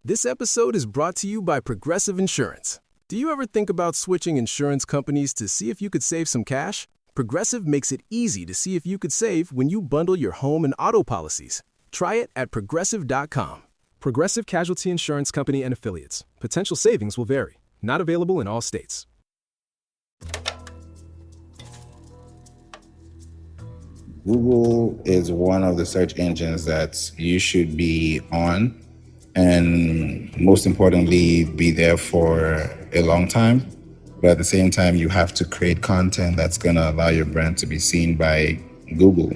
This episode is brought to you by Progressive Insurance. Do you ever think about switching insurance companies to see if you could save some cash? Progressive makes it easy to see if you could save when you bundle your home and auto policies. Try it at progressive.com. Progressive Casualty Insurance Company and Affiliates. Potential savings will vary. Not available in all states. Google is one of the search engines that you should be on, and most importantly, be there for a long time. But at the same time, you have to create content that's going to allow your brand to be seen by Google,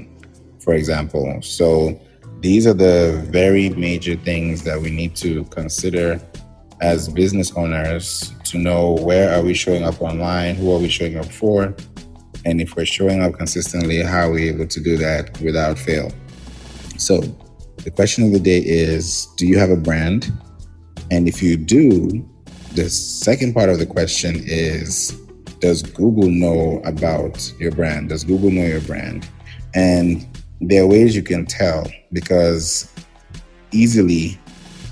for example. So these are the very major things that we need to consider as business owners to know where are we showing up online, who are we showing up for, and if we're showing up consistently, how are we able to do that without fail? So the question of the day is, do you have a brand? And if you do, the second part of the question is, does Google know about your brand? Does Google know your brand? And there are ways you can tell, because easily,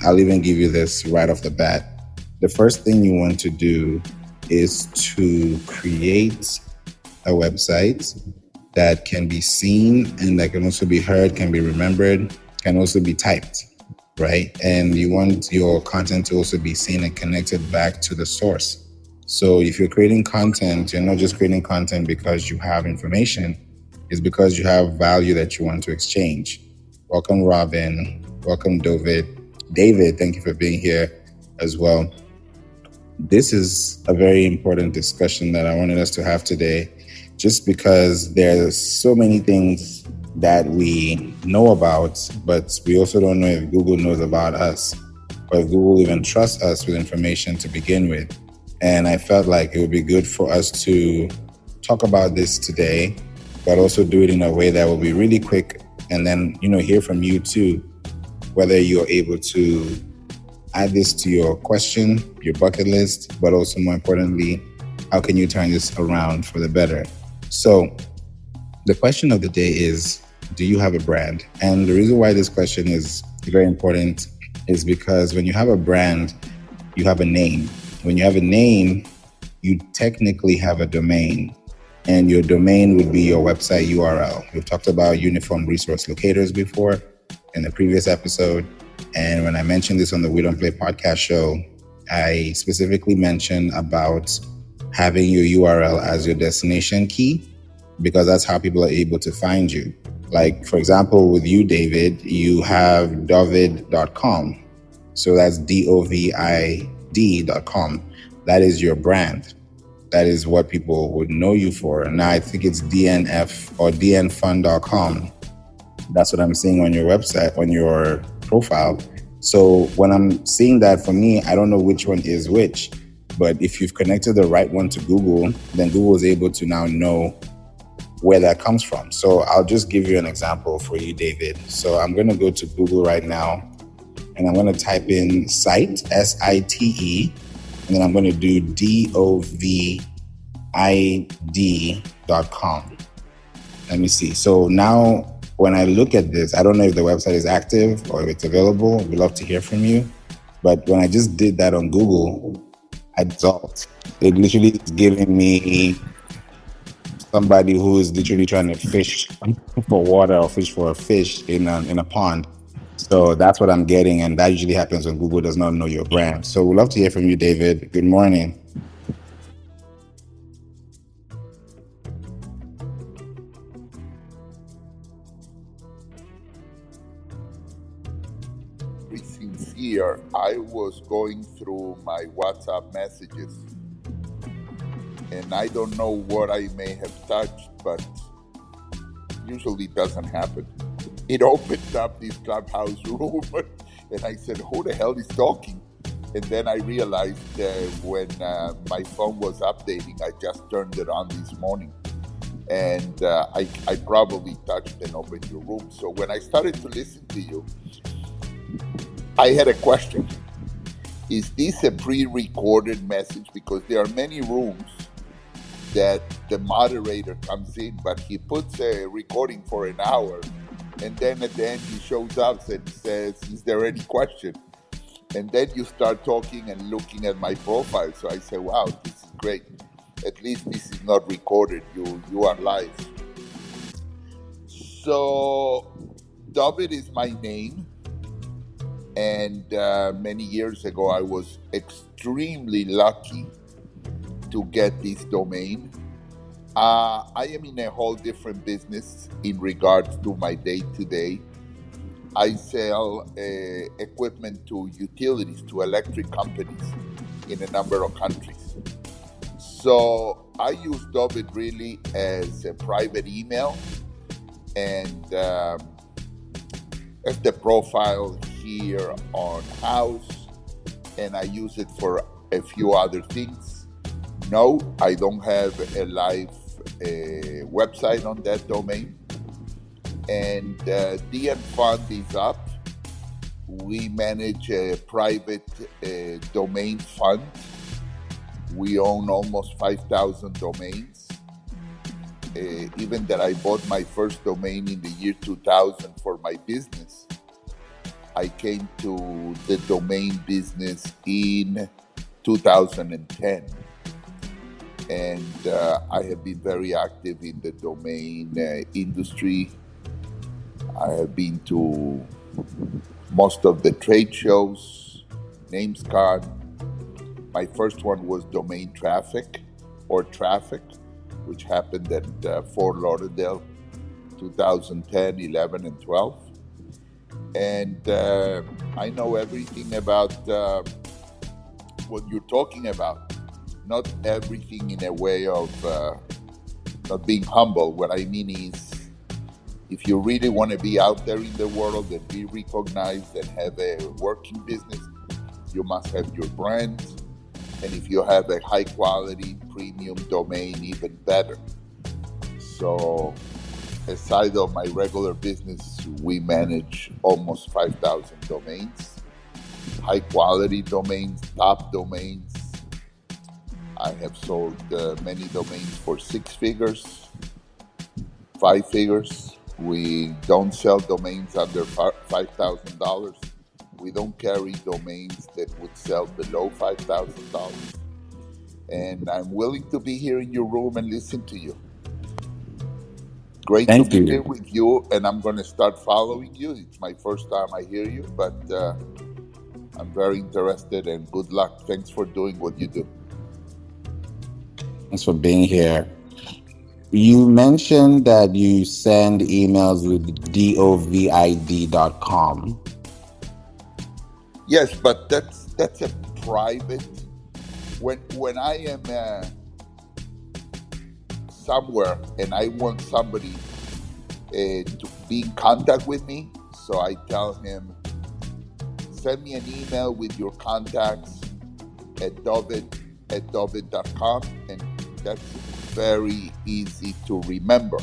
I'll even give you this right off the bat. The first thing you want to do is to create a website that can be seen and that can also be heard, can be remembered, can also be typed, right? And you want your content to also be seen and connected back to the source. So if you're creating content, you're not just creating content because you have information, it's because you have value that you want to exchange. Welcome, Robin. Welcome, David. David, thank you for being here as well. This is a very important discussion that I wanted us to have today, just because there's so many things that we know about, but we also don't know if Google knows about us, or if Google even trusts us with information to begin with. And I felt like it would be good for us to talk about this today, but also do it in a way that will be really quick, and then, hear from you too, whether you're able to add this to your question, your bucket list, but also more importantly, how can you turn this around for the better? So the question of the day is, do you have a brand? And the reason why this question is very important is because when you have a brand, you have a name. When you have a name, you technically have a domain, and your domain would be your website URL. We've talked about uniform resource locators before in the previous episode. And when I mentioned this on the We Don't Play podcast show, I specifically mentioned about having your URL as your destination key, because that's how people are able to find you. Like, for example, with you, David, you have dovid.com. So that's DOVID.com. That is your brand. That is what people would know you for. Now, I think it's DNF or DNFund.com. That's what I'm seeing on your website, on your profile. So when I'm seeing that, for me, I don't know which one is which. But if you've connected the right one to Google, then Google is able to now know where that comes from. So I'll just give you an example for you, David. So I'm going to go to Google right now, and I'm going to type in site, SITE, and then I'm going to do DOVID.com. Let me see. So now when I look at this, I don't know if the website is active or if it's available. We'd love to hear from you. But when I just did that on Google, I result. It literally is giving me somebody who is literally trying to fish for water or fish for a fish in a pond. So that's what I'm getting, and that usually happens when Google does not know your brand. So we'd love to hear from you, David. Good morning. Sincere, I was going through my WhatsApp messages, and I don't know what I may have touched, but usually it doesn't happen. It opened up this clubhouse room, and I said, who the hell is talking? And then I realized when my phone was updating, I just turned it on this morning, and I probably touched and opened your room. So when I started to listen to you, I had a question. Is this a pre-recorded message? Because there are many rooms that the moderator comes in, but he puts a recording for an hour, and then at the end he shows up and says, is there any question? And then you start talking and looking at my profile. So I say, wow, this is great. At least this is not recorded. You are live. So David is my name. And many years ago, I was extremely lucky to get this domain. I am in a whole different business in regards to my day-to-day. I sell equipment to utilities, to electric companies in a number of countries. So I use David really as a private email and as the profile here on House, and I use it for a few other things. No, I don't have a live website on that domain. And DN Fund is up. We manage a private domain fund. We own almost 5,000 domains. Even that I bought my first domain in the year 2000 for my business, I came to the domain business in 2010. And I have been very active in the domain industry. I have been to most of the trade shows, NamesCon. My first one was Domain Traffic, which happened at Fort Lauderdale, 2010, 11, and 12. And I know everything about what you're talking about. Not everything in a way of not being humble. What I mean is, if you really want to be out there in the world and be recognized and have a working business, you must have your brand. And if you have a high quality premium domain, even better. So aside of my regular business, we manage almost 5,000 domains, high quality domains, top domains. I have sold many domains for 6 figures, 5 figures. We don't sell domains under $5,000. We don't carry domains that would sell below $5,000. And I'm willing to be here in your room and listen to you. Great Thank to be you. here with you, and I'm going to start following you. It's my first time I hear you, but I'm very interested, and good luck. Thanks for doing what you do. Thanks for being here. You mentioned that you send emails with dovid.com. Yes, but that's a private. When I am somewhere and I want somebody to be in contact with me, so I tell him, send me an email with your contacts at dovid.com, and that's very easy to remember.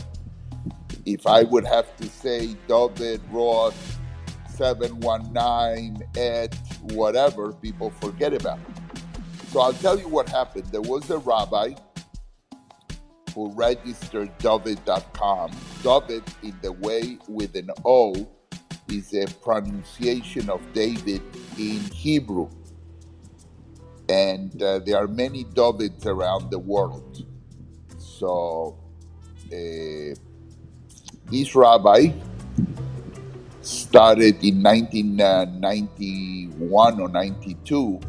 If I would have to say David Roth 719 at whatever, people forget about it. So I'll tell you what happened. There was a rabbi who registered David.com. David, in the way with an O, is a pronunciation of David in Hebrew. And there are many Davids around the world. So this rabbi started in 1991 or 92,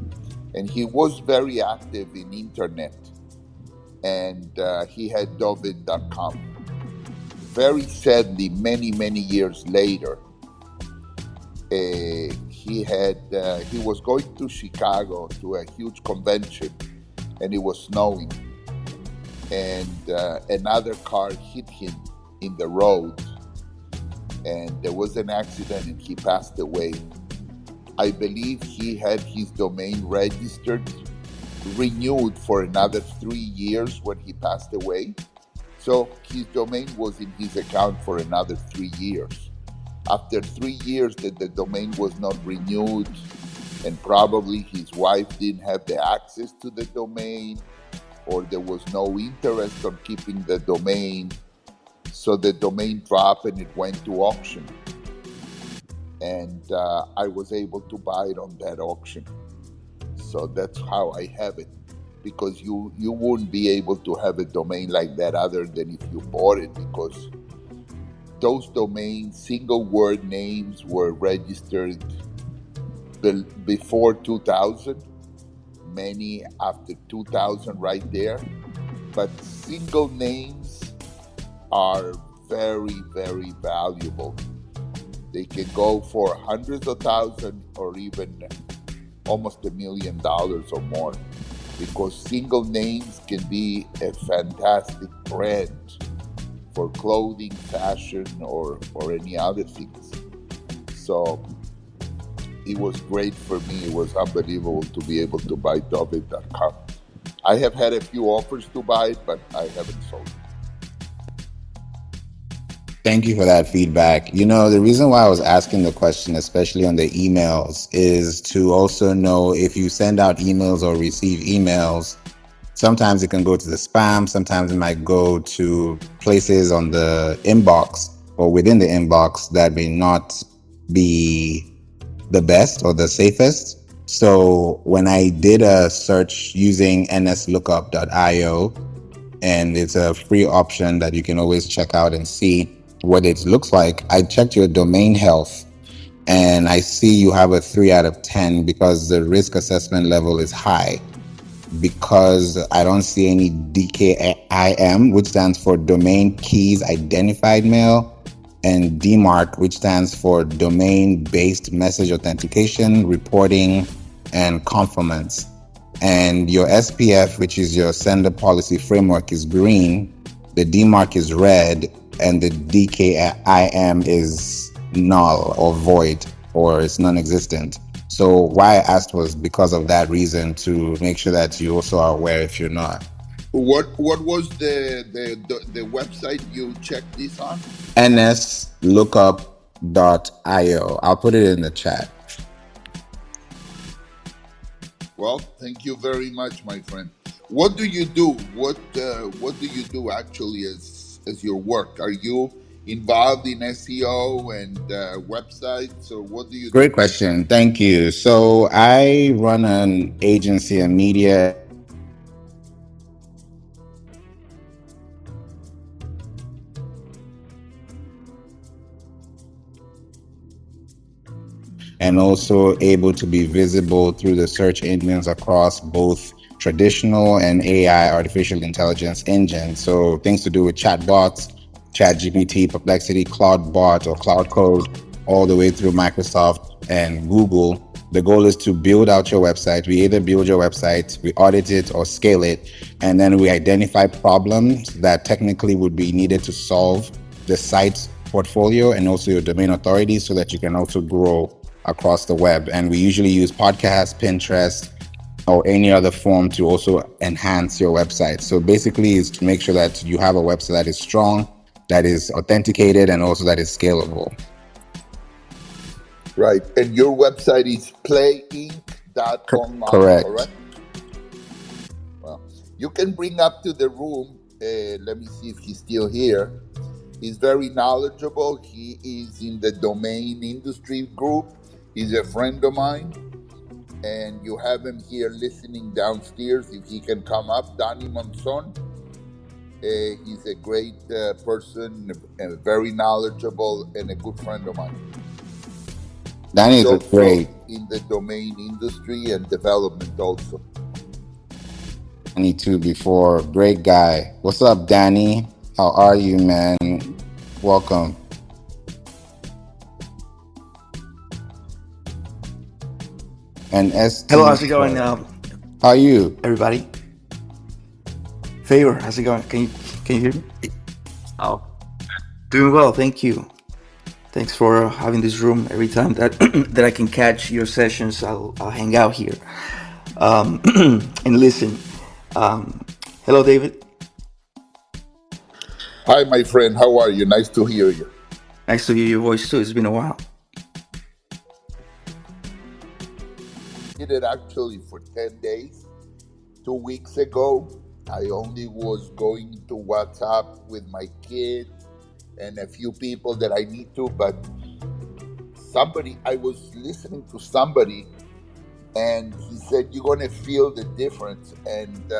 and he was very active in internet. And he had David.com. Very sadly, many years later, he was going to Chicago to a huge convention, and it was snowing, and another car hit him in the road, and there was an accident, and he passed away. I believe he had his domain registered, renewed for another 3 years when he passed away. So his domain was in his account for another 3 years. After 3 years that the domain was not renewed, and probably his wife didn't have the access to the domain, or there was no interest on keeping the domain, so the domain dropped and it went to auction. and I was able to buy it on that auction. So that's how I have it, because you wouldn't be able to have a domain like that other than if you bought it, because those domains, single word names, were registered before 2000, many after 2000 right there. But single names are very, very valuable. They can go for hundreds of thousands or even almost $1 million or more, because single names can be a fantastic brand for clothing, fashion, or any other things. So it was great for me. It was unbelievable to be able to buy Doveit.com. I have had a few offers to buy it, but I haven't sold it. Thank you for that feedback. You know, the reason why I was asking the question, especially on the emails, is to also know if you send out emails or receive emails. Sometimes it can go to the spam, sometimes it might go to places on the inbox or within the inbox that may not be the best or the safest. So when I did a search using nslookup.io, and it's a free option that you can always check out and see what it looks like, I checked your domain health and I see you have a 3 out of 10 because the risk assessment level is high, because I don't see any DKIM, which stands for Domain Keys Identified Mail, and DMARC, which stands for Domain Based Message Authentication, Reporting, and Conformance. And your SPF, which is your Sender Policy Framework, is green, the DMARC is red, and the DKIM is null or void, or it's non-existent. So why I asked was because of that reason, to make sure that you also are aware if you're not. What was the website you checked this on? nslookup.io. I'll put it in the chat. Well, thank you very much, my friend. What do you do? What do you do actually as your work? Are you involved in SEO and websites, or what do you do? Great question. Thank you. So I run an agency, a media and also able to be visible through the search engines across both traditional and AI, artificial intelligence engines. So things to do with chatbots, ChatGPT, Perplexity, CloudBot or Cloud Code, all the way through Microsoft and Google. The goal is to build out your website. We either build your website, we audit it or scale it, and then we identify problems that technically would be needed to solve the site's portfolio and also your domain authority, so that you can also grow across the web. And we usually use podcasts, Pinterest, or any other form to also enhance your website. So basically, is to make sure that you have a website that is strong, that is authenticated, and also that is scalable. Right. And your website is playinc.online, Correct. Well, you can bring up to the room. Let me see if he's still here. He's very knowledgeable. He is in the domain industry group. He's a friend of mine. And you have him here listening downstairs. If he can come up, Danny Monson. He's a great person, very knowledgeable, and a good friend of mine. Danny is Also great. in the domain industry and development also. Danny too before. Great guy. What's up, Danny? How are you, man? Welcome. And ST. Hello, how's it going, How are you? everybody? Favor, how's it going? Can you hear me? Oh, doing well, thank you. Thanks for having this room. Every time that that I can catch your sessions, I'll hang out here and listen. Hello, David. Hi, my friend. How are you? Nice to hear you. Nice to hear your voice too. It's been a while. Did it actually for 10 days. 2 weeks ago, I only was going to WhatsApp with my kids and a few people that I need to, but I was listening to somebody, and he said you're gonna feel the difference. And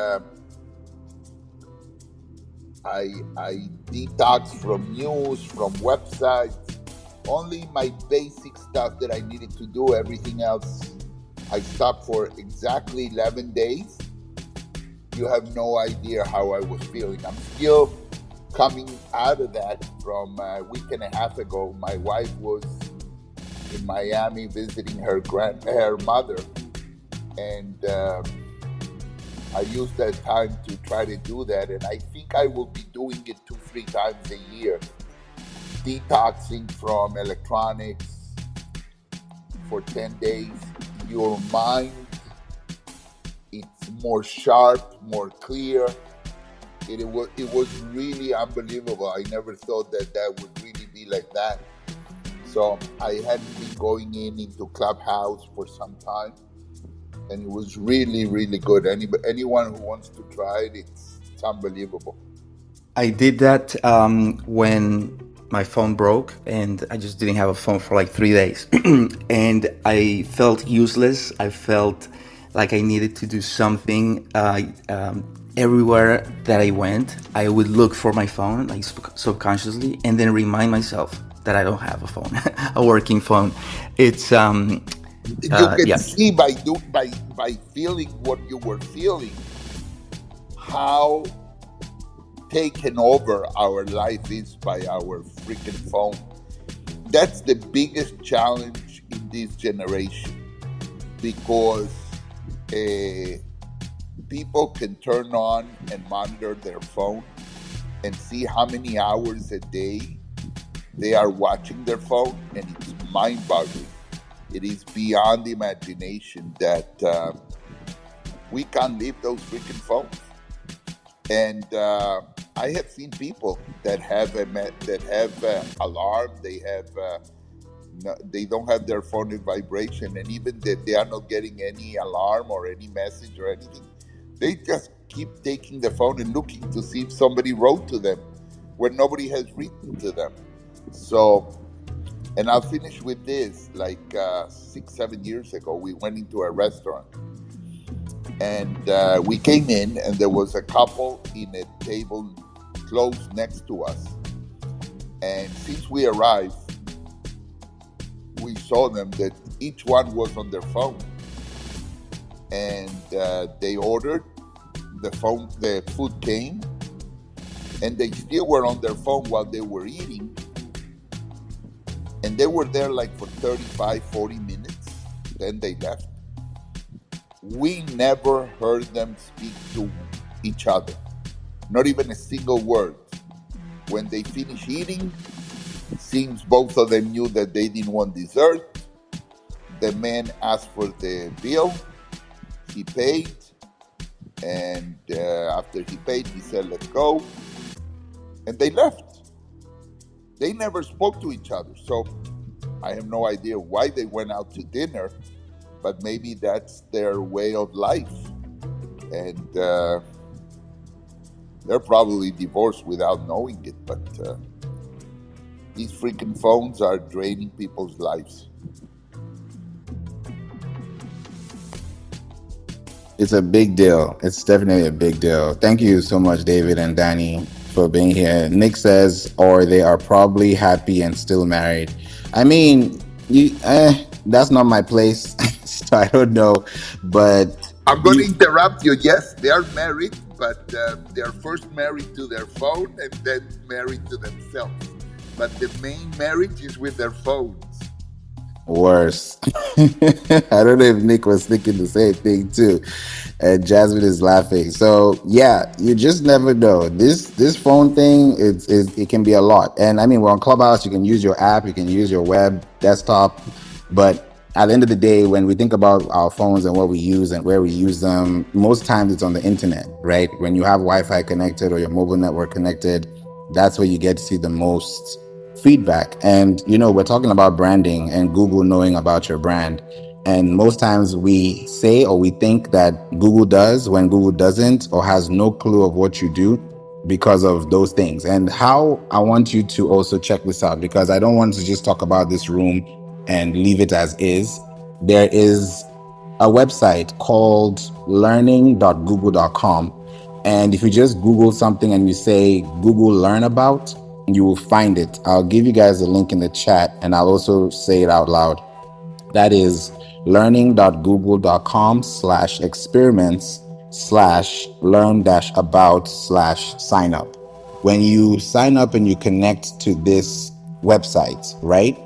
I detox from news, from websites, only my basic stuff that I needed to do. Everything else, I stopped for exactly 11 days. You have no idea how I was feeling. I'm still coming out of that from a week and a half ago. My wife was in Miami visiting her mother, and I used that time to try to do that. And I think I will be doing it 2-3 times a year, detoxing from electronics for 10 days. Your mind, it's more sharp, more clear. It was really unbelievable. I never thought that would really be like that. So I hadn't been going into Clubhouse for some time, and it was really, really good. Anyone who wants to try it, it's unbelievable. I did that when my phone broke, and I just didn't have a phone for like 3 days. And I felt useless. I felt like I needed to do something. Everywhere that I went, I would look for my phone, like subconsciously, and then remind myself that I don't have a phone, a working phone. It's You can yeah. see by feeling what you were feeling, how taken over our life is by our freaking phone. That's the biggest challenge in this generation, because people can turn on and monitor their phone and see how many hours a day they are watching their phone, and it's mind-boggling. It is beyond imagination that we can't leave those freaking phones. And I have seen people that have alarm. They don't have their phone in vibration, and even that they are not getting any alarm or any message or anything. They just keep taking the phone and looking to see if somebody wrote to them when nobody has written to them. So, and I'll finish with this. Like 6-7 years ago, we went into a restaurant, and we came in, and there was a couple in a table close next to us. And since we arrived, we saw them that each one was on their phone, and they ordered the food came, and they still were on their phone while they were eating, and they were there like for 35-40 minutes. Then they left. We never heard them speak to each other, not even a single word. When they finished eating, seems both of them knew that they didn't want dessert. The man asked for the bill. He paid. And after he paid, he said, let's go. And they left. They never spoke to each other. So I have no idea why they went out to dinner, but maybe that's their way of life. And they're probably divorced without knowing it. But these freaking phones are draining people's lives. It's a big deal. It's definitely a big deal. Thank you so much, David and Danny, for being here. Nick says, or they are probably happy and still married. I mean, that's not my place, so I don't know. But I'm going to interrupt you. Yes, they are married, but they're first married to their phone and then married to themselves. But the main marriage is with their phones. worse. I don't know if Nick was thinking the same thing too. And Jasmine is laughing. So yeah, you just never know. This phone thing, it can be a lot. And I mean, we're on Clubhouse. You can use your app. You can use your web desktop. But at the end of the day, when we think about our phones and what we use and where we use them, most times it's on the internet, right? When you have Wi-Fi connected or your mobile network connected, that's where you get to see the most feedback. And we're talking about branding and Google knowing about your brand. And most times we say or we think that Google does when Google doesn't or has no clue of what you do because of those things. And how I want you to also check this out, because I don't want to just talk about this room and leave it as is, there is a website called learning.google.com. And if you just Google something and you say Google Learn About, you will find it. I'll give you guys a link in the chat and I'll also say it out loud. That is learning.google.com/experiments/learn-about/sign up. When you sign up and you connect to this website, right?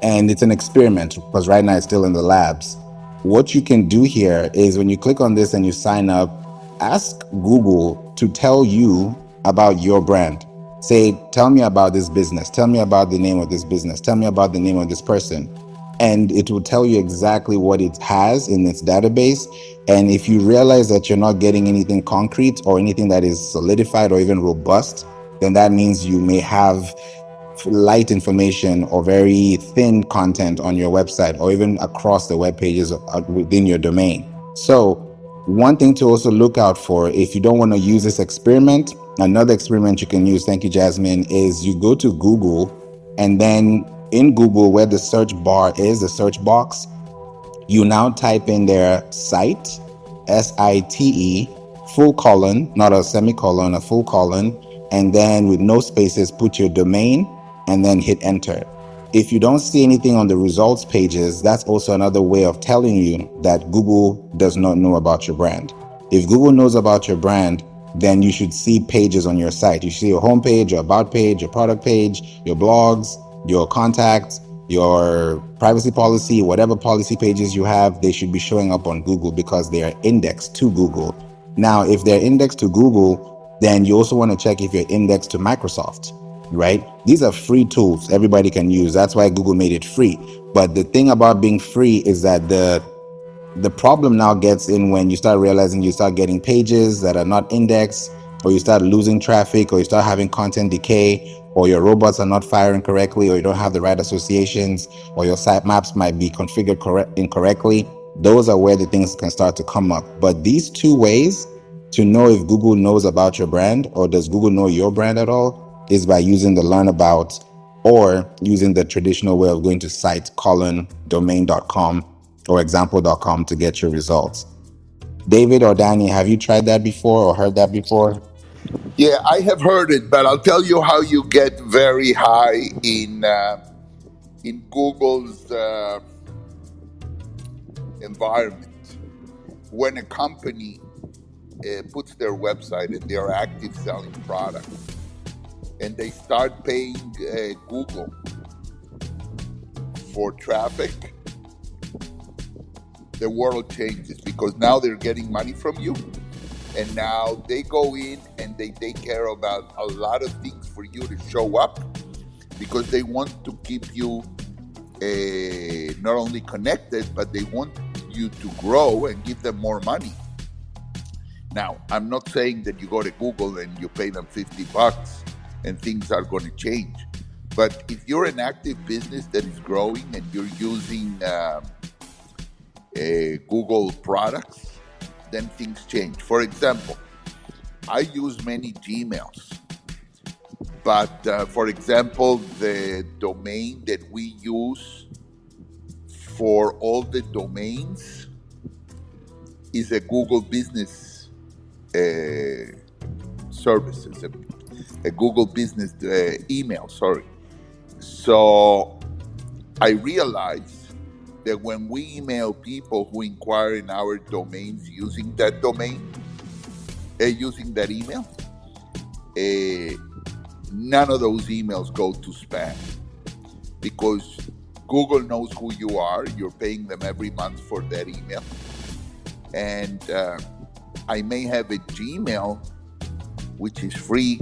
And it's an experiment because right now it's still in the labs. What you can do here is when you click on this and you sign up, ask Google to tell you about your brand. Say, tell me about this business. Tell me about the name of this business. Tell me about the name of this person. And it will tell you exactly what it has in its database. And if you realize that you're not getting anything concrete or anything that is solidified or even robust, then that means you may have light information or very thin content on your website or even across the web pages within your domain. So one thing to also look out for, if you don't want to use this experiment, another experiment you can use, thank you, Jasmine, is you go to Google and then in Google where the search bar is, the search box, you now type in their site, SITE, full colon, not a semicolon, a full colon, and then with no spaces, put your domain and then hit enter. If you don't see anything on the results pages, that's also another way of telling you that Google does not know about your brand. If Google knows about your brand, then you should see pages on your site. You see your homepage, your about page, your product page, your blogs, your contacts, your privacy policy, whatever policy pages you have, they should be showing up on Google because they are indexed to Google. Now, if they're indexed to Google, then you also want to check if you're indexed to Microsoft, right? These are free tools everybody can use. That's why Google made it free. But the thing about being free is that the problem now gets in when you start realizing you start getting pages that are not indexed, or you start losing traffic, or you start having content decay, or your robots are not firing correctly, or you don't have the right associations, or your sitemaps might be configured incorrectly. Those are where the things can start to come up. But these two ways to know if Google knows about your brand or does Google know your brand at all is by using the learn about or using the traditional way of going to site domain.com or example.com to get your results. David or Danny, have you tried that before or heard that before? Yeah, I have heard it, but I'll tell you how you get very high in Google's environment. When a company puts their website and they are active selling products, and they start paying Google for traffic, the world changes because now they're getting money from you, and now they go in and they take care about a lot of things for you to show up because they want to keep you not only connected, but they want you to grow and give them more money. Now, I'm not saying that you go to Google and you pay them $50 and things are going to change. But if you're an active business that is growing and you're using Google products, then things change. For example, I use many Gmails. But for example, the domain that we use for all the domains is a Google business services, a Google business email, sorry. So I realized that when we email people who inquire in our domains using that domain, using that email, none of those emails go to spam because Google knows who you are. You're paying them every month for that email. And I may have a Gmail, which is free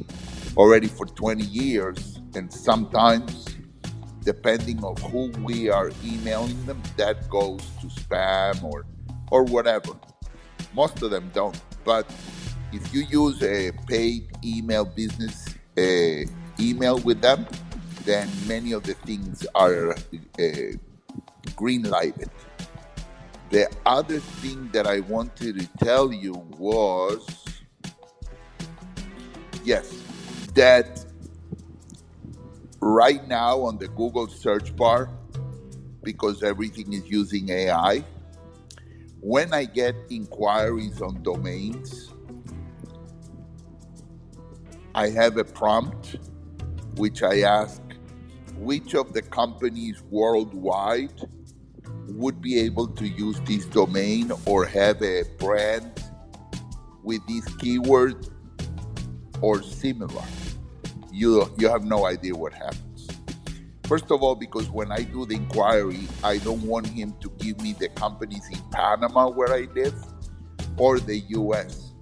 already for 20 years. And sometimes, depending on who we are emailing them, that goes to spam or whatever. Most of them don't. But if you use a paid email business email with them, then many of the things are green lighted. The other thing that I wanted to tell you was, yes, that right now on the Google search bar, because everything is using AI. When I get inquiries on domains, I have a prompt which I ask which of the companies worldwide would be able to use this domain or have a brand with this keyword or similar. You have no idea what happens. First of all, because when I do the inquiry, I don't want him to give me the companies in Panama where I live or the US.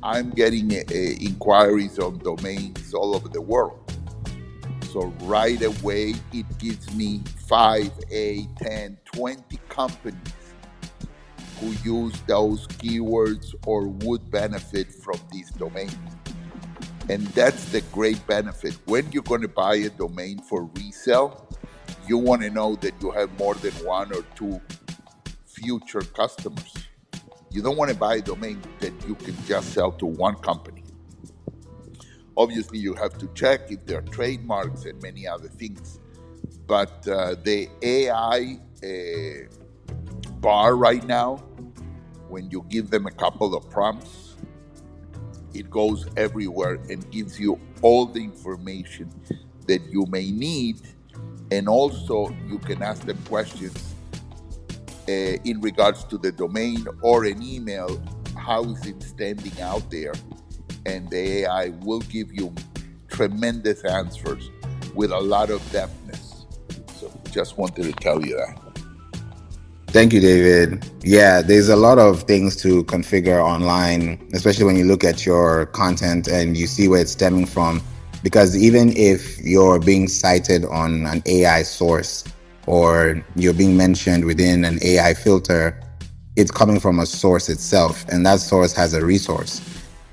I'm getting inquiries on domains all over the world. So right away, it gives me 5, 8, 10, 20 companies who use those keywords or would benefit from these domains. And that's the great benefit. When you're going to buy a domain for resale, you want to know that you have more than 1 or 2 future customers. You don't want to buy a domain that you can just sell to one company. Obviously, you have to check if there are trademarks and many other things. But the AI bar right now, when you give them a couple of prompts, it goes everywhere and gives you all the information that you may need. And also, you can ask them questions in regards to the domain or an email. How is it standing out there? And the AI will give you tremendous answers with a lot of depthness. So just wanted to tell you that. Thank you, David. Yeah, there's a lot of things to configure online, especially when you look at your content and you see where it's stemming from. Because even if you're being cited on an AI source or you're being mentioned within an AI filter, it's coming from a source itself, and that source has a resource.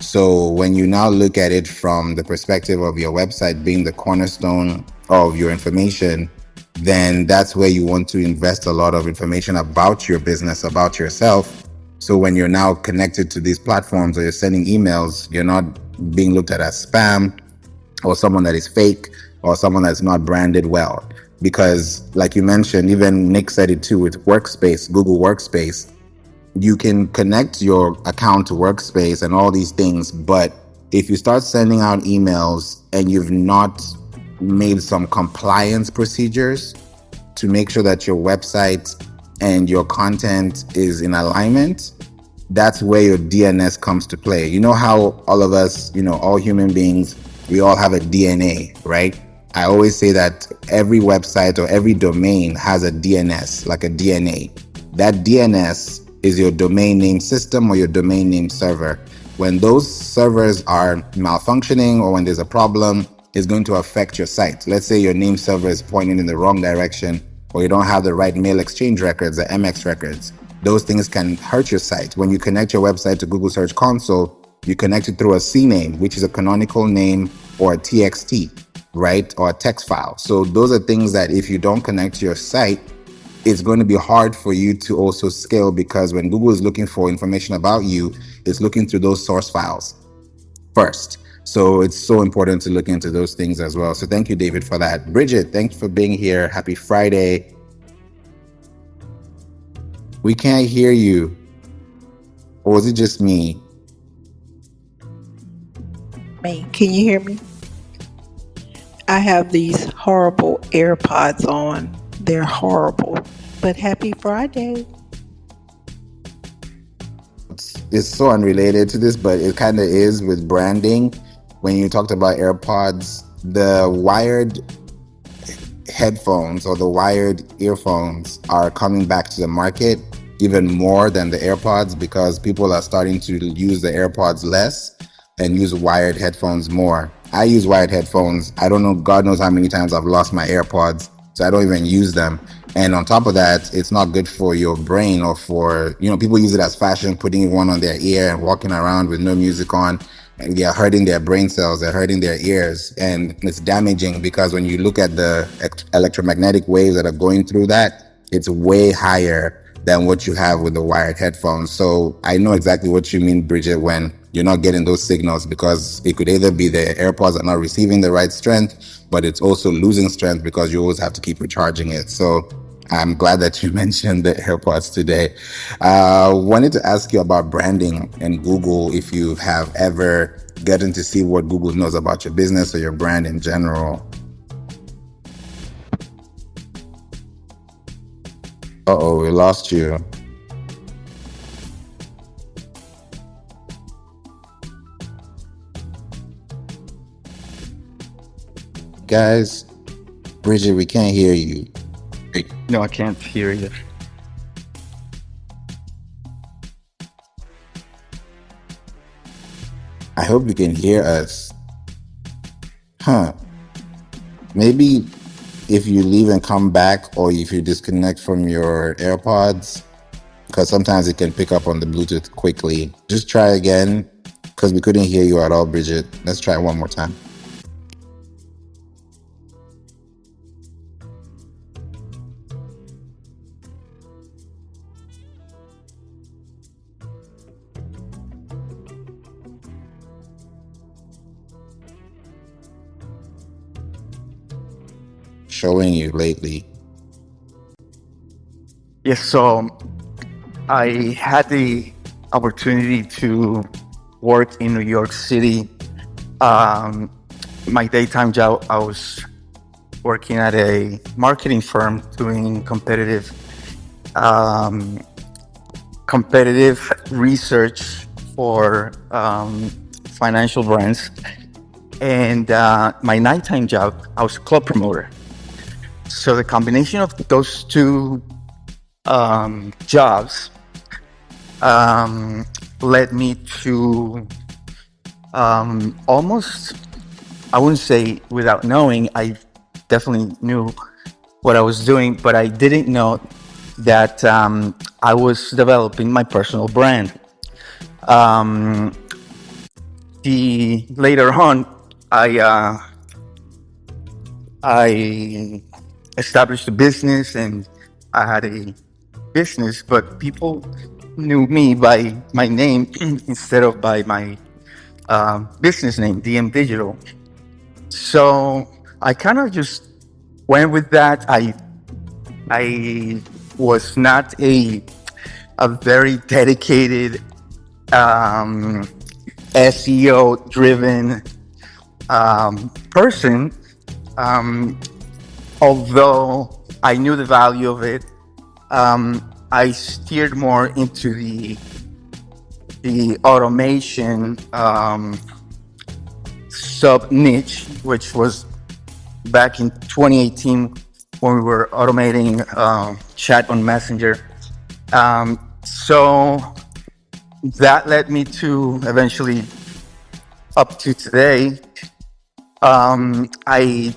So when you now look at it from the perspective of your website being the cornerstone of your information, then that's where you want to invest a lot of information about your business, about yourself. So when you're now connected to these platforms or you're sending emails, you're not being looked at as spam or someone that is fake or someone that's not branded well. Because like you mentioned, even Nick said it too with Workspace, Google Workspace, you can connect your account to Workspace and all these things, but if you start sending out emails and you've not made some compliance procedures to make sure that your website and your content is in alignment, that's where your DNS comes to play. You know how all of us, all human beings, we all have a DNA, right? I always say that every website or every domain has a DNS, like a DNA. That DNS is your domain name system or your domain name server. When those servers are malfunctioning or when there's a problem, it's going to affect your site. Let's say your name server is pointing in the wrong direction or you don't have the right mail exchange records, the MX records. Those things can hurt your site. When you connect your website to Google Search Console, you connect it through a CNAME, which is a canonical name, or a TXT, right? Or a text file. So those are things that if you don't connect to your site, it's going to be hard for you to also scale, because when Google is looking for information about you, it's looking through those source files first. So it's so important to look into those things as well. So thank you, David, for that. Bridget, thanks for being here. Happy Friday. We can't hear you. Or was it just me? Me. Can you hear me? I have these horrible AirPods on. They're horrible. But happy Friday. It's so unrelated to this, but it kind of is with branding. When you talked about AirPods, the wired headphones or the wired earphones are coming back to the market even more than the AirPods, because people are starting to use the AirPods less and use wired headphones more. I use wired headphones. I don't know, God knows how many times I've lost my AirPods, so I don't even use them. And on top of that, it's not good for your brain, or for, people use it as fashion, putting one on their ear and walking around with no music on. And they are hurting their brain cells, they're hurting their ears, and it's damaging, because when you look at the electromagnetic waves that are going through that, it's way higher than what you have with the wired headphones. So I know exactly what you mean, Bridget, when you're not getting those signals, because it could either be the AirPods are not receiving the right strength, but it's also losing strength because you always have to keep recharging it. So I'm glad that you mentioned the AirPods today. Wanted to ask you about branding and Google, if you have ever gotten to see what Google knows about your business or your brand in general. Uh-oh, we lost you. Guys, Bridget, we can't hear you. No, I can't hear you. I hope you can hear us. Huh. Maybe if you leave and come back, or if you disconnect from your AirPods, because sometimes it can pick up on the Bluetooth quickly. Just try again, because we couldn't hear you at all, Bridget. Let's try one more time. Showing you lately. Yes, so I had the opportunity to work in New York City. My daytime job, I was working at a marketing firm doing competitive research for financial brands. And my nighttime job, I was a club promoter. So the combination of those two jobs led me to almost, I wouldn't say without knowing, I definitely knew what I was doing, but I didn't know that I was developing my personal brand. Later on, I established a business, and I had a business, but people knew me by my name instead of by my business name, DM Digital. So I kind of just went with that. I was not a very dedicated SEO driven person, although I knew the value of it. I steered more into the automation sub niche, which was back in 2018 when we were automating chat on Messenger. So that led me to eventually up to today. I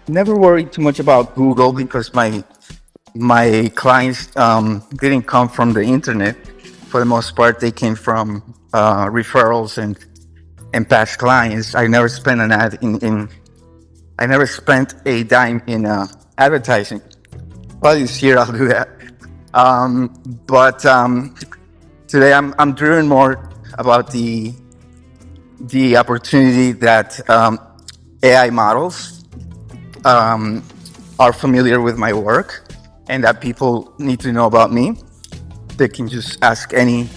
never worried too much about Google because my clients didn't come from the internet. For the most part, they came from referrals and past clients. I never spent an ad I never spent a dime in advertising. Well, this year I'll do that. But today I'm driven more about the opportunity that AI models are familiar with my work, and that people need to know about me. They can just ask any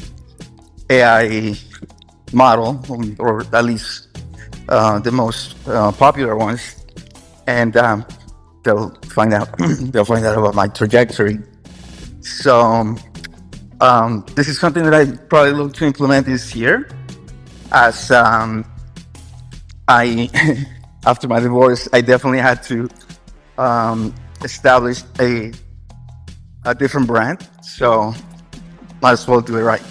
AI model, or at least the most popular ones, and they'll find out about my trajectory. So this is something that I probably look to implement this year, as I after my divorce, I definitely had to establish a different brand. So might as well do it right.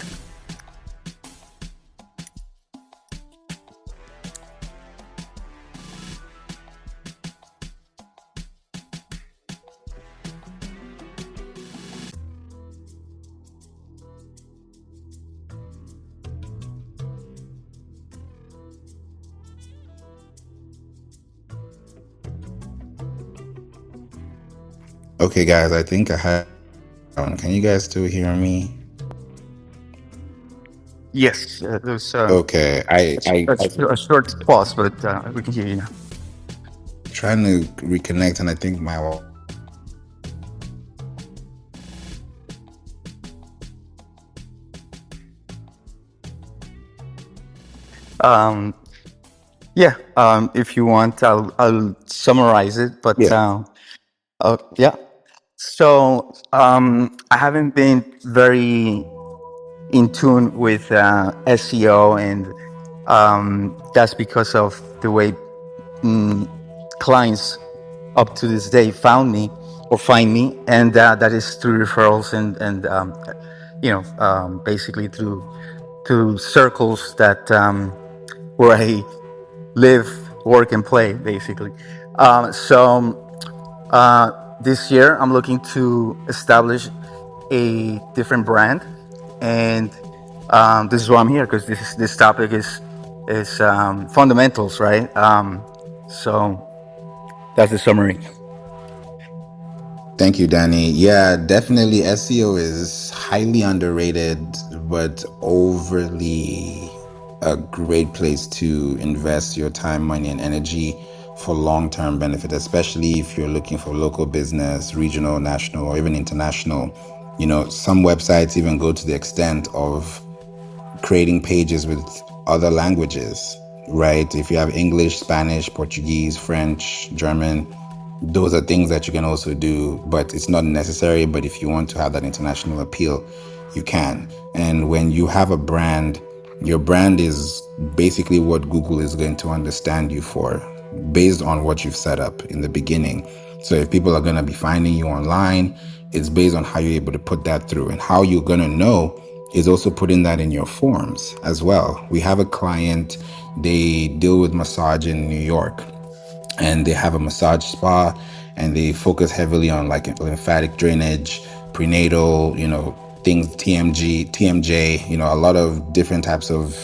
Okay, guys, I think I have. Can you guys still hear me? Yes, there's Okay, I a short pause, but we can hear you now. trying to reconnect, and I think my Um, yeah. If you want, I'll summarize it. But Yeah. yeah. So I haven't been very in tune with SEO, and that's because of the way clients up to this day found me or find me, and that is through referrals and basically through circles that where I live, work, and play, basically. This year, I'm looking to establish a different brand, and this is why I'm here, because this topic is fundamentals, right? So that's the summary. Thank you, Danny. Yeah, definitely SEO is highly underrated, but overly a great place to invest your time, money, and energy for long-term benefit, especially if you're looking for local business, regional, national, or even international. Some websites even go to the extent of creating pages with other languages, right? If you have English, Spanish, Portuguese, French, German, those are things that you can also do, but it's not necessary. But if you want to have that international appeal, you can. And when you have a brand, your brand is basically what Google is going to understand you for based on what you've set up in the beginning. So if people are going to be finding you online, it's based on how you're able to put that through. And how you're going to know is also putting that in your forms as well. We have a client, they deal with massage in New York, and they have a massage spa, and they focus heavily on like lymphatic drainage, prenatal, things, TMJ, a lot of different types of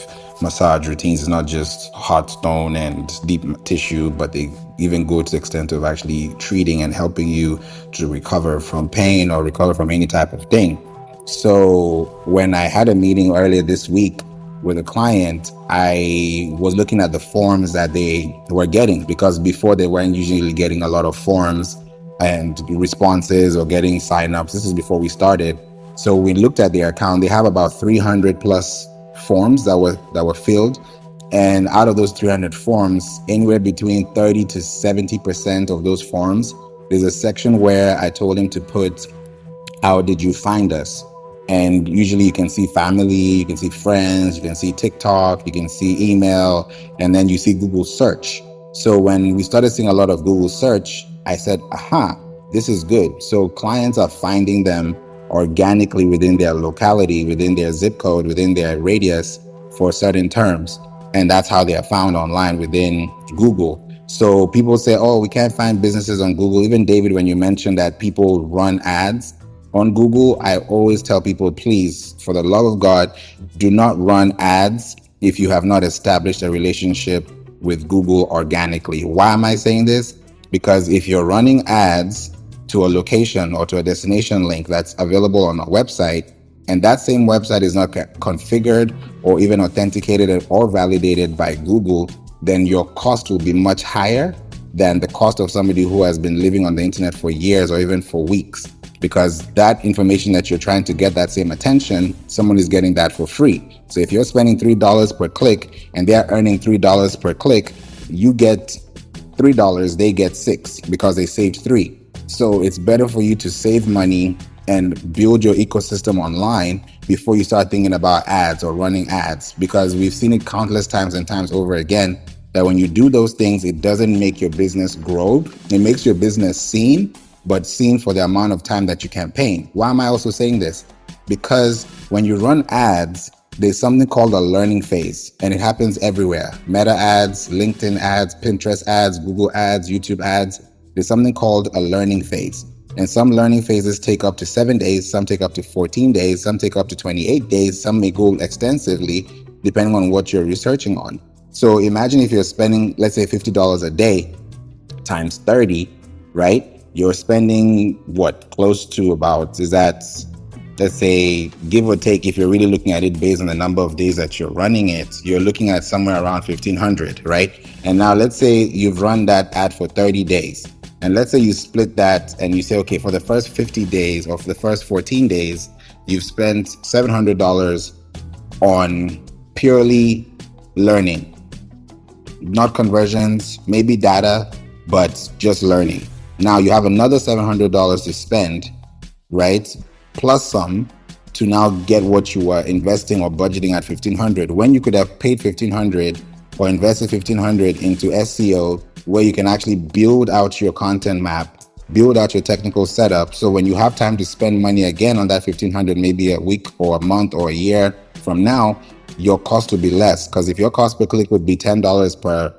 massage routines. It's not just hot stone and deep tissue, but they even go to the extent of actually treating and helping you to recover from pain or recover from any type of thing. So when I had a meeting earlier this week with a client, I was looking at the forms that they were getting, because before they weren't usually getting a lot of forms and responses or getting signups. This is before we started. So we looked at their account. They have about 300 plus forms that were filled. And out of those 300 forms, anywhere between 30 to 70% of those forms, there's a section where I told him to put, how did you find us? And usually you can see family, you can see friends, you can see TikTok, you can see email, and then you see Google search. So when we started seeing a lot of Google search, I said, aha, this is good. So clients are finding them organically within their locality, within their zip code, within their radius for certain terms. And that's how they are found online within Google. So people say, oh, we can't find businesses on Google. Even David, when you mentioned that people run ads on Google, I always tell people, please, for the love of God, do not run ads if you have not established a relationship with Google organically. Why am I saying this? Because if you're running ads to a location or to a destination link that's available on a website, and that same website is not configured or even authenticated or validated by Google, then your cost will be much higher than the cost of somebody who has been living on the internet for years or even for weeks. Because that information that you're trying to get, that same attention, someone is getting that for free. So if you're spending $3 per click and they're earning $3 per click, you get $3, they get $6 because they saved $3. So it's better for you to save money and build your ecosystem online before you start thinking about ads or running ads, because we've seen it countless times and times over again that when you do those things, it doesn't make your business grow. It makes your business seen, but seen for the amount of time that you campaign. Why am I also saying this? Because when you run ads, there's something called a learning phase, and it happens everywhere. Meta ads, LinkedIn ads, Pinterest ads, Google ads, YouTube ads. There's something called a learning phase. And some learning phases take up to 7 days, some take up to 14 days, some take up to 28 days, some may go extensively, depending on what you're researching on. So imagine if you're spending, let's say $50 a day times 30, right? You're spending what, close to about, is that, let's say, give or take, if you're really looking at it based on the number of days that you're running it, you're looking at somewhere around 1,500, right? And now let's say you've run that ad for 30 days. And let's say you split that and you say, okay, for the first 50 days or for the first 14 days, you've spent $700 on purely learning. Not conversions, maybe data, but just learning. Now you have another $700 to spend, right? Plus some to now get what you were investing or budgeting at $1,500 when you could have paid $1,500 or invested $1,500 into SEO, where you can actually build out your content map, build out your technical setup. So when you have time to spend money again on that $1,500, maybe a week or a month or a year from now, your cost would be less. Because if your cost per click would be $10 per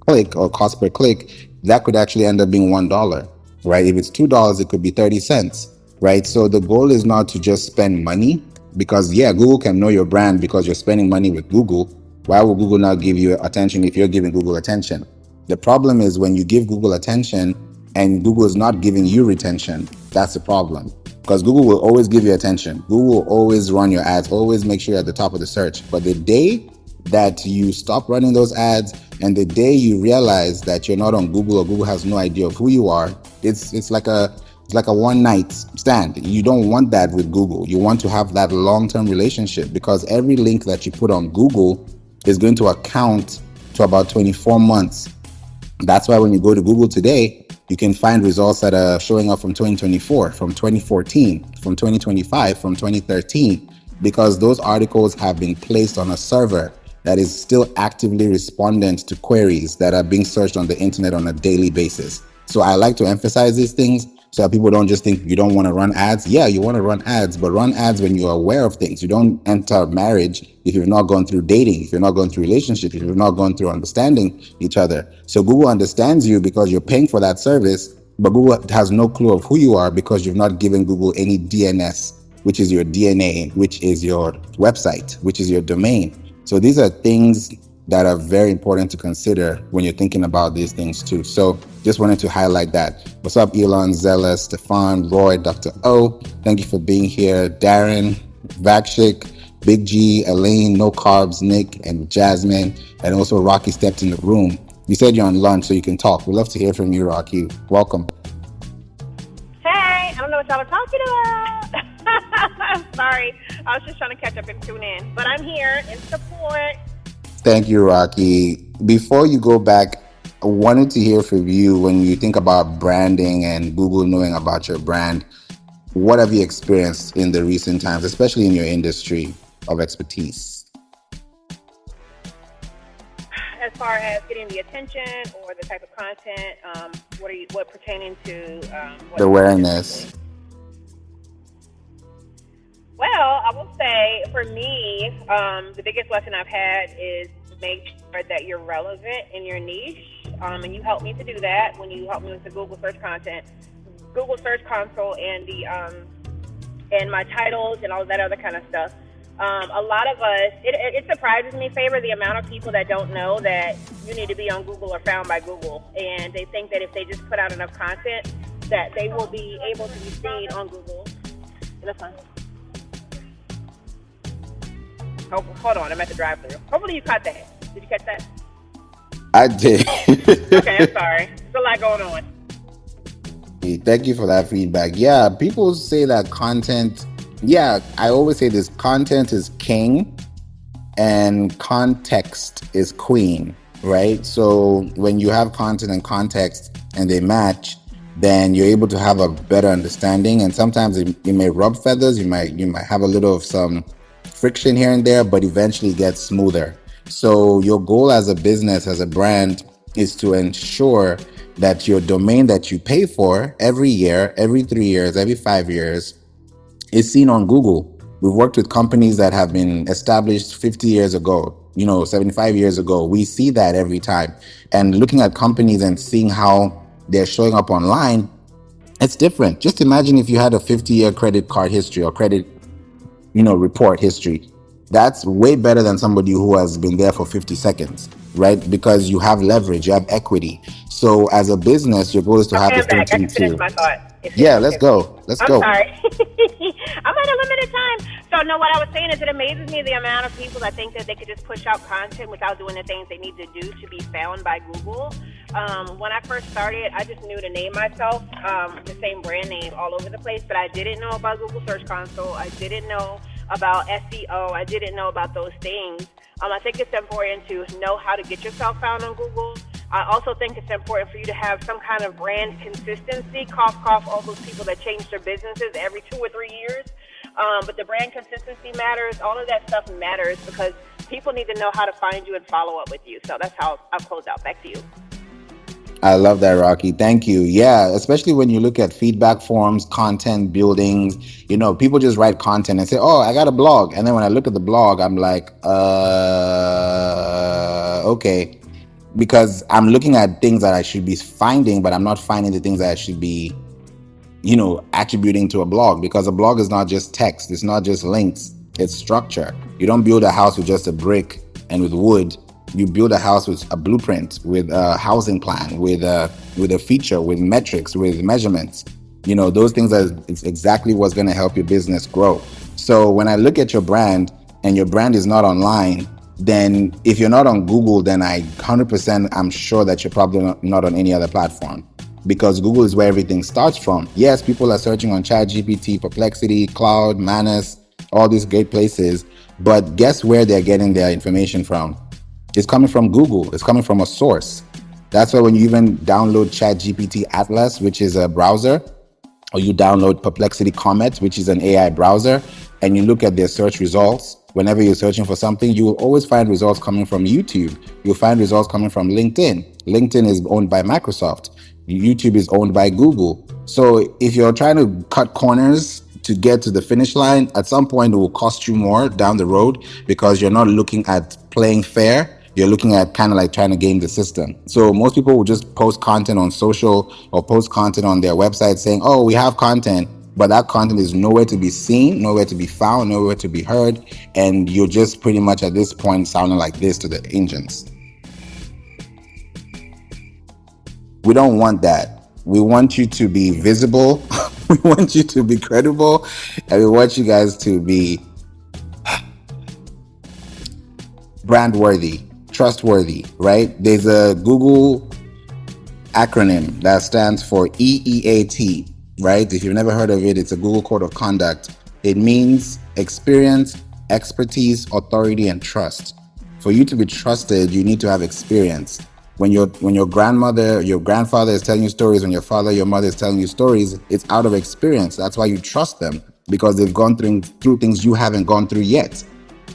click or cost per click, that could actually end up being $1, right? If it's $2, it could be 30 cents, right? So the goal is not to just spend money, because yeah, Google can know your brand because you're spending money with Google. Why would Google not give you attention if you're giving Google attention? The problem is when you give Google attention and Google is not giving you retention, that's the problem. Because Google will always give you attention. Google will always run your ads, always make sure you're at the top of the search. But the day that you stop running those ads and the day you realize that you're not on Google or Google has no idea of who you are, it's like a one night stand. You don't want that with Google. You want to have that long-term relationship, because every link that you put on Google is going to account to about 24 months. That's why when you go to Google today, you can find results that are showing up from 2024, from 2014, from 2025, from 2013, because those articles have been placed on a server that is still actively respondent to queries that are being searched on the internet on a daily basis. So I like to emphasize these things so that people don't just think you don't want to run ads. Yeah, you want to run ads, but run ads when you're aware of things. You don't enter marriage if you've not gone through dating, if you're not going through relationships, if you've not gone through understanding each other. So Google understands you because you're paying for that service, but Google has no clue of who you are because you've not given Google any DNS, which is your DNA, which is your website, which is your domain. So these are things that are very important to consider when you're thinking about these things too. So just wanted to highlight that. What's up, Elon, Zella, Stefan, Roy, Dr. O? Thank you for being here. Darren, Vakshik, Big G, Elaine, No Carbs, Nick, and Jasmine, and also Rocky stepped in the room. You said you're on lunch, so you can talk. We'd love to hear from you, Rocky. Welcome. Hey, I don't know what y'all are talking about. Sorry, I was just trying to catch up and tune in, but I'm here in support. Thank you, Rocky. Before you go back, I wanted to hear from you when you think about branding and Google knowing about your brand. What have you experienced in the recent times, especially in your industry of expertise? As far as getting the attention or the type of content, what pertaining to the awareness? Well, I will say for me, the biggest lesson I've had is make sure that you're relevant in your niche, and you help me to do that when you help me with the Google search content, Google Search Console, and the and my titles and all that other kind of stuff. A lot of us, it surprises me, Favor, the amount of people that don't know that you need to be on Google or found by Google, and they think that if they just put out enough content, that they will be able to be seen on Google. That's fine. Oh, hold on, I'm at the drive-thru. Hopefully you caught that. Did you catch that? I did. Okay, I'm sorry. There's a lot going on. Thank you for that feedback. Yeah, people say that content, I always say this, content is king and context is queen, right? So when you have content and context and they match, then you're able to have a better understanding. And sometimes it may rub feathers. You might have a little of some friction here and there, but eventually it gets smoother. So your goal as a business, as a brand, is to ensure that your domain that you pay for every year, every 3 years, every 5 years is seen on Google. We've worked with companies that have been established 50 years ago, 75 years ago. We see that every time. And looking at companies and seeing how they're showing up online, it's different. Just imagine if you had a 50-year credit card history or credit report history. That's way better than somebody who has been there for 50 seconds, right? Because you have leverage, you have equity. So as a business, your goal is to have the same thing too. My thought. Yeah, let's go. I'm sorry. I'm at a limited time. So no, what I was saying is it amazes me the amount of people that think that they could just push out content without doing the things they need to do to be found by Google. When I first started, I just knew to name myself the same brand name all over the place, but I didn't know about Google Search Console. I didn't know about SEO. I didn't know about those things. I think it's important to know how to get yourself found on Google. I also think it's important for you to have some kind of brand consistency. Cough, cough, all those people that change their businesses every 2 or 3 years. But the brand consistency matters. All of that stuff matters because people need to know how to find you and follow up with you. So that's how I'll close out. Back to you. I love that, Rocky. Thank you. Yeah, especially when you look at feedback forms, content buildings, people just write content and say, "Oh, I got a blog." And then when I look at the blog, I'm like, okay. Because I'm looking at things that I should be finding, but I'm not finding the things that I should be attributing to a blog, because a blog is not just text. It's not just links. It's structure. You don't build a house with just a brick and with wood. You build a house with a blueprint, with a housing plan, with a feature, with metrics, with measurements. Those things are it's exactly what's going to help your business grow. So when I look at your brand and your brand is not online, then if you're not on Google, then 100% I'm sure that you're probably not on any other platform, because Google is where everything starts from. Yes, people are searching on ChatGPT, Perplexity, Cloud, Manus, all these great places, but guess where they're getting their information from? It's coming from Google. It's coming from a source. That's why when you even download ChatGPT Atlas, which is a browser, or you download Perplexity Comet, which is an AI browser, and you look at their search results, whenever you're searching for something, you will always find results coming from YouTube. You'll find results coming from LinkedIn. LinkedIn is owned by Microsoft. YouTube is owned by Google. So if you're trying to cut corners to get to the finish line, at some point it will cost you more down the road, because you're not looking at playing fair. You're looking at kind of like trying to game the system. So most people will just post content on social or post content on their website saying, "Oh, we have content," but that content is nowhere to be seen, nowhere to be found, nowhere to be heard. And you're just pretty much at this point sounding like this to the agents. We don't want that. We want you to be visible. We want you to be credible. And we want you guys to be brand worthy, trustworthy, right? There's a Google acronym that stands for EEAT, right? If you've never heard of it, it's a Google Code of Conduct. It means experience, expertise, authority, and trust. For you to be trusted, you need to have experience. When your grandmother, your grandfather is telling you stories, when your father, your mother is telling you stories, it's out of experience. That's why you trust them, because they've gone through things you haven't gone through yet.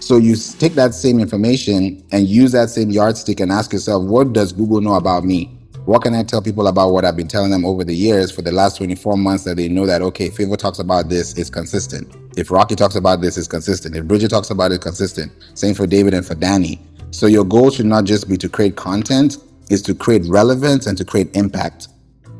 So you take that same information and use that same yardstick and ask yourself, what does Google know about me? What can I tell people about what I've been telling them over the years for the last 24 months, that they know that, okay, Favor talks about this, is consistent. If Rocky talks about this, is consistent. If Bridget talks about it, consistent. Same for David and for Danny. So your goal should not just be to create content, is to create relevance and to create impact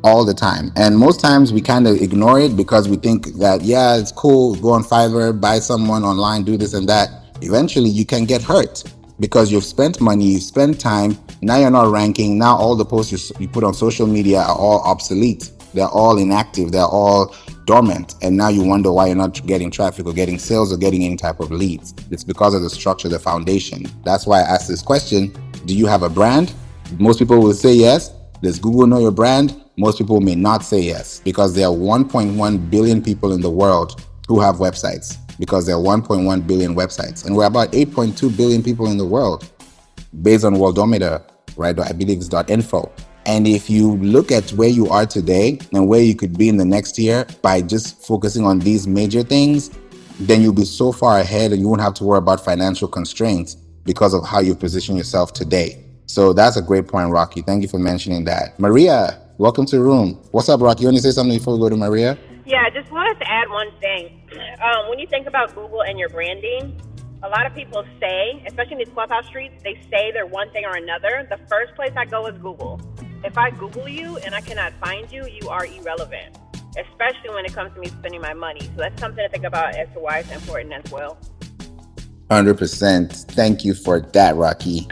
all the time. And most times we kind of ignore it because we think that, yeah, it's cool, go on Fiverr, buy someone online, do this and that. Eventually you can get hurt because you've spent money, you've spent time, now you're not ranking. Now all the posts you put on social media are all obsolete. They're all inactive, they're all dormant. And now you wonder why you're not getting traffic or getting sales or getting any type of leads. It's because of the structure, the foundation. That's why I asked this question. Do you have a brand? Most people will say yes. Does Google know your brand? Most people may not say yes, because there are 1.1 billion people in the world who have websites, because there are 1.1 billion websites. And we're about 8.2 billion people in the world based on Worldometer, right? I believe it's .info. And if you look at where you are today and where you could be in the next year by just focusing on these major things, then you'll be so far ahead and you won't have to worry about financial constraints because of how you position yourself today. So that's a great point, Rocky. Thank you for mentioning that. Maria, welcome to the room. What's up, Rocky? You want to say something before we go to Maria? Yeah, I just wanted to add one thing. When you think about Google and your branding, a lot of people say, especially in these clubhouse streets, they say they're one thing or another. The first place I go is Google. If I Google you and I cannot find you, you are irrelevant, especially when it comes to me spending my money. So that's something to think about as to why it's important as well. 100%. Thank you for that, Rocky.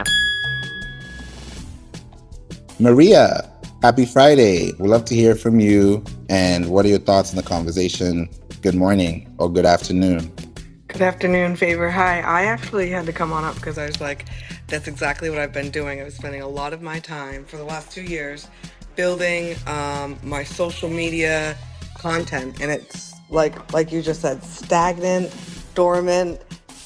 Maria, happy Friday. We'd love to hear from you. And what are your thoughts on the conversation? Good morning or good afternoon. Good afternoon, Favor. Hi. I actually had to come on up because I was like, that's exactly what I've been doing. I was spending a lot of my time for the last 2 years building my social media content. And it's like you just said, stagnant. dormant,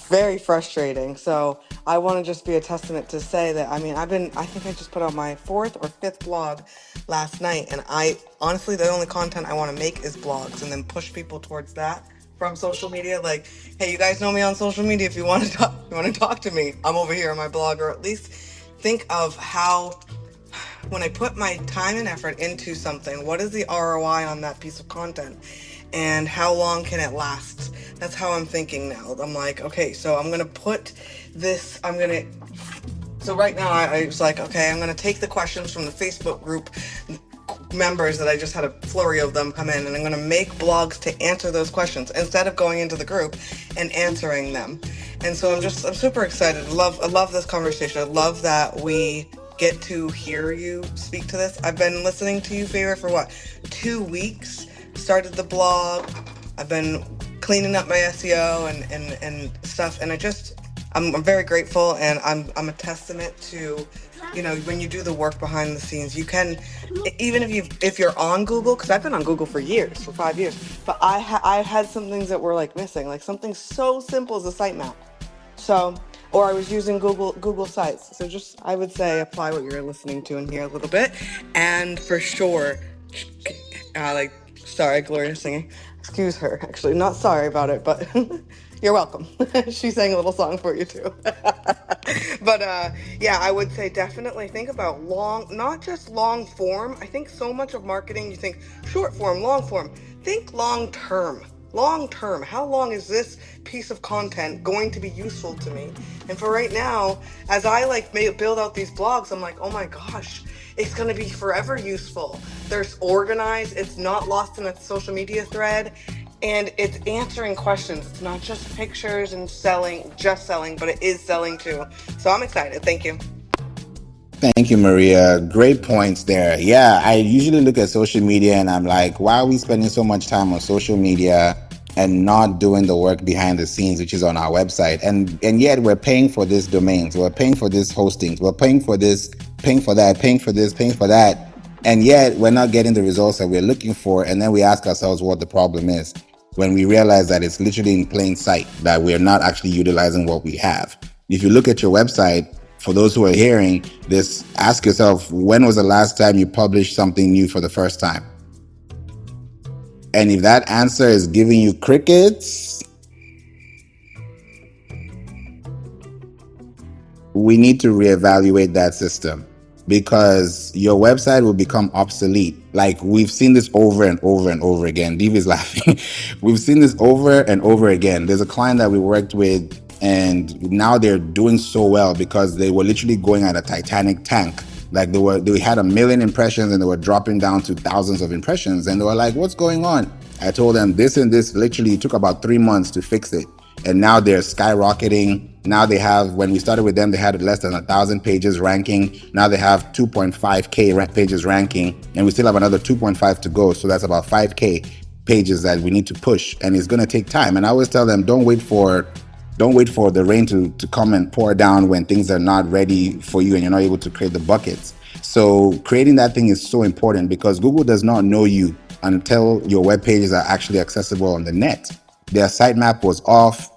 very frustrating. So I want to just be a testament to say that, I mean, I think I just put out my 4th or 5th blog last night. And I honestly, the only content I want to make is blogs and then push people towards that from social media. Like, hey, you guys know me on social media. If you want to talk, to me, I'm over here on my blog. Or at least think of how, when I put my time and effort into something, what is the ROI on that piece of content? And how long can it last? That's how I'm thinking now. I'm like, okay, so I'm going to put this, so right now I was like, okay, I'm going to take the questions from the Facebook group members that I just had a flurry of them come in, and I'm going to make blogs to answer those questions instead of going into the group and answering them. And so I'm super excited. I love this conversation. I love that we get to hear you speak to this. I've been listening to you, Favor, for what, 2 weeks? Started the blog. I've been cleaning up my SEO and stuff, and I'm very grateful, and I'm a testament to, when you do the work behind the scenes, you can, even if you're on Google, because I've been on Google for 5 years, but I had some things that were like missing, like something so simple as a sitemap. So, or I was using Google Sites. So just, I would say, apply what you're listening to in here a little bit, and for sure, sorry, Gloria's singing. Excuse her, actually, not sorry about it, but you're welcome. She sang a little song for you too. But yeah, I would say definitely think about not just long form. I think so much of marketing, you think short form, long form. Think long term. Long term, how long is this piece of content going to be useful to me? And for right now, as I build out these blogs, I'm like, oh my gosh, it's going to be forever useful. There's organized, it's not lost in a social media thread, and it's answering questions. It's not just pictures and selling, but it is selling too. So I'm excited. Thank you. Thank you, Maria. Great points there. Yeah, I usually look at social media and I'm like, why are we spending so much time on social media and not doing the work behind the scenes, which is on our website? And yet we're paying for these domains, we're paying for this hostings, we're paying for this, paying for that, paying for this, paying for that. And yet we're not getting the results that we're looking for. And then we ask ourselves what the problem is, when we realize that it's literally in plain sight, that we're not actually utilizing what we have. If you look at your website, for those who are hearing this, ask yourself, when was the last time you published something new for the first time? And if that answer is giving you crickets, we need to reevaluate that system, because your website will become obsolete. Like, we've seen this over and over and over again. Dave is laughing. We've seen this over and over again. There's a client that we worked with, and now they're doing so well because they were literally going at a Titanic tank. Like, they had 1 million impressions and they were dropping down to thousands of impressions. And they were like, what's going on? I told them this and this literally took about 3 months to fix it. And now they're skyrocketing. Now they have, when we started with them, they had less than 1,000 pages ranking. Now they have 2.5K pages ranking, and we still have another 2.5 to go. So that's about 5K pages that we need to push, and it's going to take time. And I always tell them, don't wait for the rain to come and pour down when things are not ready for you and you're not able to create the buckets. So creating that thing is so important, because Google does not know you until your web pages are actually accessible on the net. Their sitemap was off,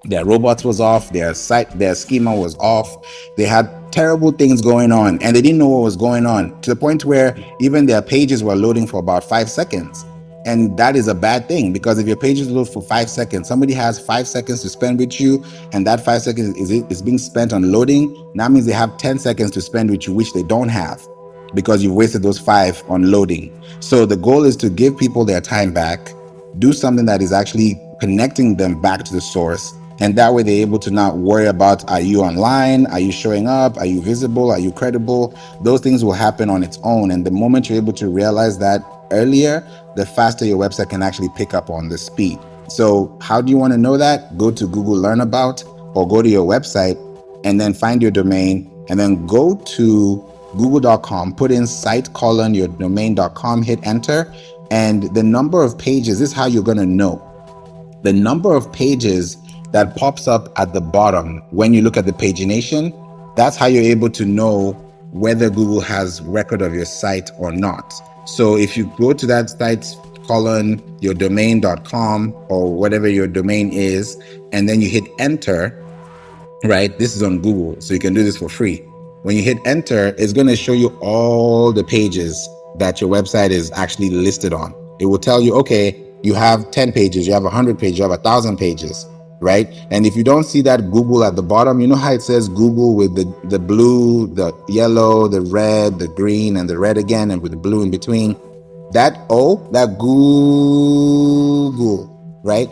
their robots was off, their schema was off. They had terrible things going on, and they didn't know what was going on, to the point where even their pages were loading for about 5 seconds. And that is a bad thing, because if your pages load for 5 seconds, somebody has 5 seconds to spend with you, and that 5 seconds is being spent on loading. That means they have 10 seconds to spend with you, which they don't have, because you've wasted those 5 on loading. So the goal is to give people their time back, do something that is actually connecting them back to the source. And that way they're able to not worry about, are you online? Are you showing up? Are you visible? Are you credible? Those things will happen on its own. And the moment you're able to realize that earlier, the faster your website can actually pick up on the speed. So how do you want to know that? Go to Google Learn About, or go to your website and then find your domain, and then go to google.com, put in your domain.com, hit enter. And the number of pages, this is how you're going to know. The number of pages that pops up at the bottom when you look at the pagination, that's how you're able to know whether Google has record of your site or not. So if you go to that site, your domain.com or whatever your domain is, and then you hit enter, right? This is on Google, so you can do this for free. When you hit enter, it's going to show you all the pages that your website is actually listed on. It will tell you, okay, you have 10 pages, you have 100 pages, you have 1,000 pages, right? And if you don't see that Google at the bottom, you know how it says Google with the blue, the yellow, the red, the green, and the red again, and with the blue in between? That O, that Google, right?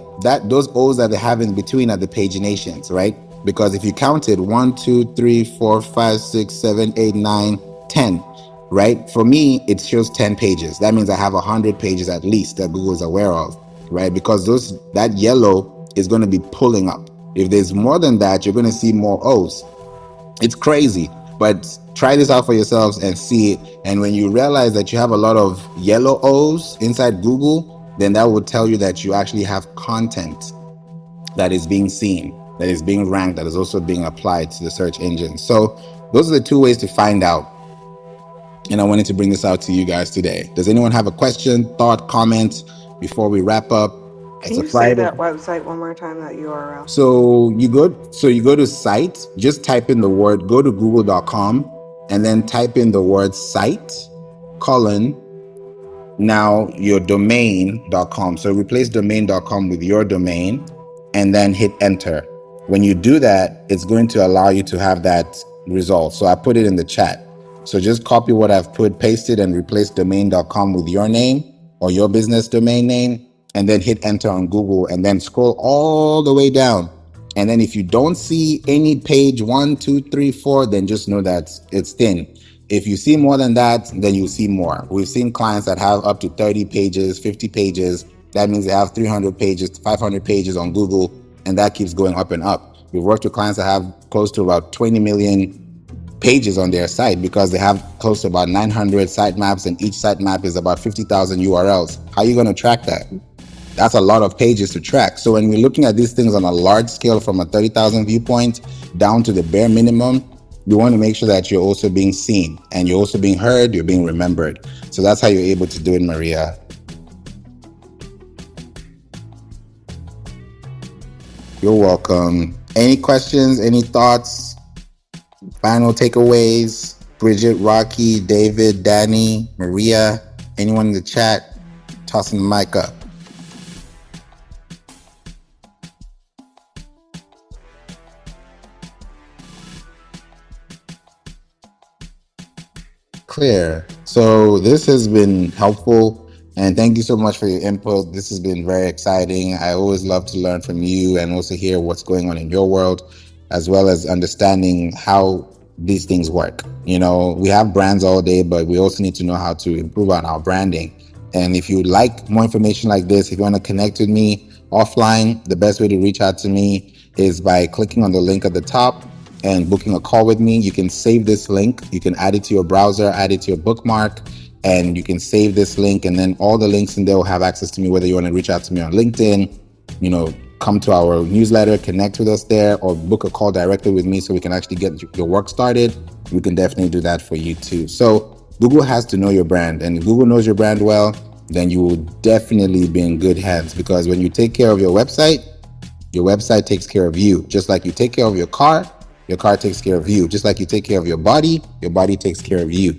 Those O's that they have in between are the paginations, right? Because if you counted 1, 2, 3, 4, 5, 6, 7, 8, 9, 10, right? For me, it shows 10 pages. That means I have 100 pages at least that Google is aware of, right? Because that yellow is going to be pulling up. If there's more than that, you're going to see more O's. It's crazy, but try this out for yourselves and see it. And when you realize that you have a lot of yellow O's inside Google, then that will tell you that you actually have content that is being seen, that is being ranked, that is also being applied to the search engine. So those are the two ways to find out. And I wanted to bring this out to you guys today. Does anyone have a question, thought, comment before we wrap up? Can It's a you say Friday. that website one more time, that URL? So you go to site, just type in the word, go to google.com and then type in the word site, colon, now your domain.com. So replace domain.com with your domain and then hit enter. When you do that, it's going to allow you to have that result. So I put it in the chat. So just copy what I've put, paste it, and replace domain.com with your name or your business domain name, and then hit enter on Google, and then scroll all the way down. And then if you don't see any page 1, 2, 3, 4, then just know that it's thin. If you see more than that, then you see more. We've seen clients that have up to 30 pages, 50 pages. That means they have 300 pages, 500 pages on Google, and that keeps going up and up. We've worked with clients that have close to about 20 million pages on their site because they have close to about 900 sitemaps, and each sitemap is about 50,000 URLs. How are you going to track that? That's a lot of pages to track. So when we're looking at these things on a large scale from a 30,000 viewpoint down to the bare minimum, you want to make sure that you're also being seen and you're also being heard, you're being remembered. So that's how you're able to do it, Maria. You're welcome. Any questions, any thoughts, final takeaways? Bridget, Rocky, David, Danny, Maria, anyone in the chat? Tossing the mic up. Clear. So this has been helpful, and thank you so much for your input. This has been very exciting. I always love to learn from you and also hear what's going on in your world, as well as understanding how these things work. You know, we have brands all day, but we also need to know how to improve on our branding. And if you'd like more information like this, if you want to connect with me offline, the best way to reach out to me is by clicking on the link at the top and booking a call with me. You can save this link. You can add it to your browser, add it to your bookmark, and you can save this link. And then all the links in there will have access to me, whether you want to reach out to me on LinkedIn, you know, come to our newsletter, connect with us there, or book a call directly with me so we can actually get your work started. We can definitely do that for you too. So Google has to know your brand, and if Google knows your brand well, then you will definitely be in good hands, because when you take care of your website takes care of you. Just like you take care of your car takes care of you. Just like you take care of your body takes care of you.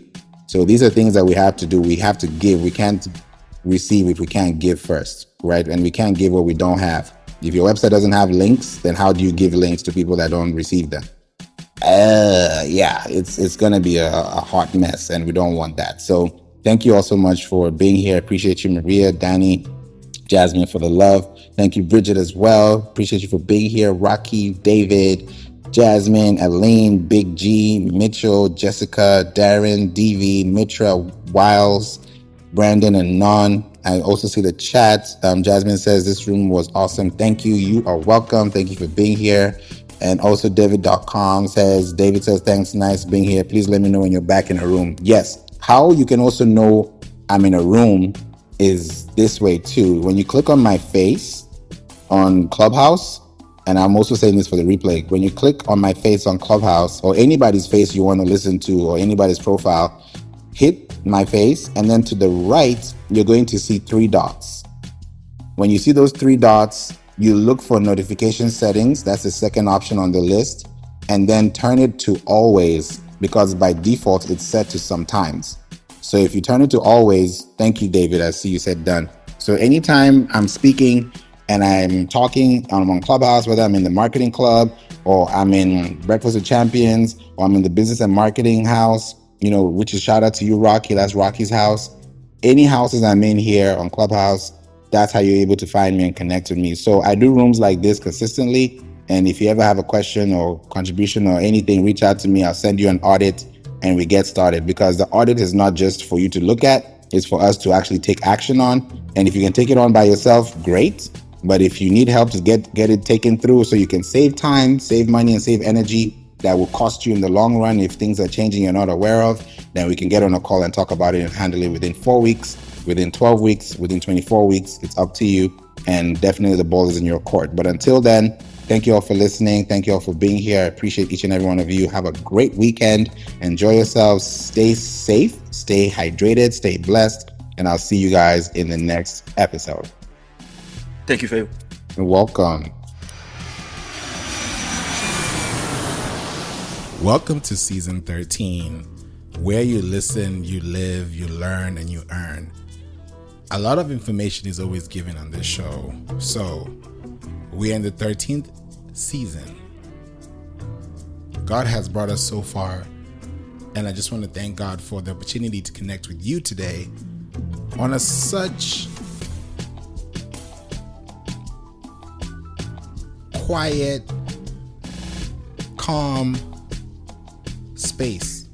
So these are things that we have to do. We have to give. We can't receive if we can't give first, right? And we can't give what we don't have. If your website doesn't have links, then how do you give links to people that don't receive them? Yeah, it's gonna be a hot mess, and we don't want that. So thank you all so much for being here. Appreciate you, Maria, Danny, Jasmine, for the love. Thank you, Bridget, as well. Appreciate you for being here. Rocky, David, Jasmine, Elaine, Big G, Mitchell, Jessica, Darren, DV, Mitra, Wiles, Brandon, and Non. I also see the chat. Jasmine says this room was awesome. Thank you. You are welcome. Thank you for being here. And also David.com says, David says, thanks. Nice being here. Please let me know when you're back in a room. Yes. How you can also know I'm in a room is this way too. When you click on my face on Clubhouse, and I'm also saying this for the replay, when you click on my face on Clubhouse, or anybody's face you want to listen to, or anybody's profile, hit my face, and then to the right, you're going to see 3 dots. When you see those 3 dots, you look for notification settings. That's the second option on the list. And then turn it to always, because by default, it's set to sometimes. So if you turn it to always, thank you, David. I see you said done. So anytime I'm speaking and I'm talking, I'm on Clubhouse, whether I'm in the marketing club or I'm in Breakfast with Champions or I'm in the business and marketing house, which is shout out to you, Rocky. That's Rocky's house. Any houses I'm in here on Clubhouse, that's how you're able to find me and connect with me. So I do rooms like this consistently. And if you ever have a question or contribution or anything, reach out to me. I'll send you an audit and we get started, because the audit is not just for you to look at, it's for us to actually take action on. And if you can take it on by yourself, great. But if you need help to get it taken through so you can save time, save money, and save energy that will cost you in the long run if things are changing you're not aware of, then we can get on a call and talk about it and handle it within 4 weeks, within 12 weeks, within 24 weeks. It's up to you. And definitely the ball is in your court. But until then, thank you all for listening. Thank you all for being here. I appreciate each and every one of you. Have a great weekend. Enjoy yourselves. Stay safe, stay hydrated, stay blessed. And I'll see you guys in the next episode. Thank you, Faye. You're welcome. Welcome to season 13, where you listen, you live, you learn, and you earn. A lot of information is always given on this show. So we're in the 13th season. God has brought us so far, and I just want to thank God for the opportunity to connect with you today on such quiet, calm space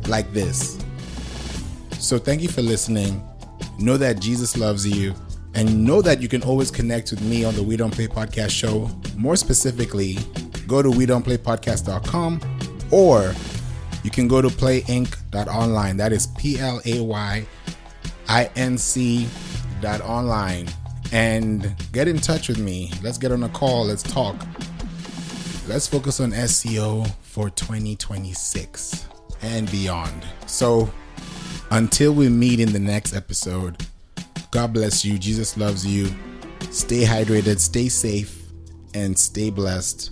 like this. So thank you for listening. Know that Jesus loves you, and know that you can always connect with me on the We Don't Play Podcast show. More specifically, go to WeDon'tPlayPodcast.com, or you can go to playinc.online. That is PLAYINC.online, and get in touch with me. Let's get on a call. Let's talk. Let's focus on SEO for 2026 and beyond. So until we meet in the next episode, God bless you. Jesus loves you. Stay hydrated, stay safe, and stay blessed,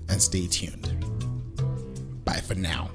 and stay tuned. Bye for now.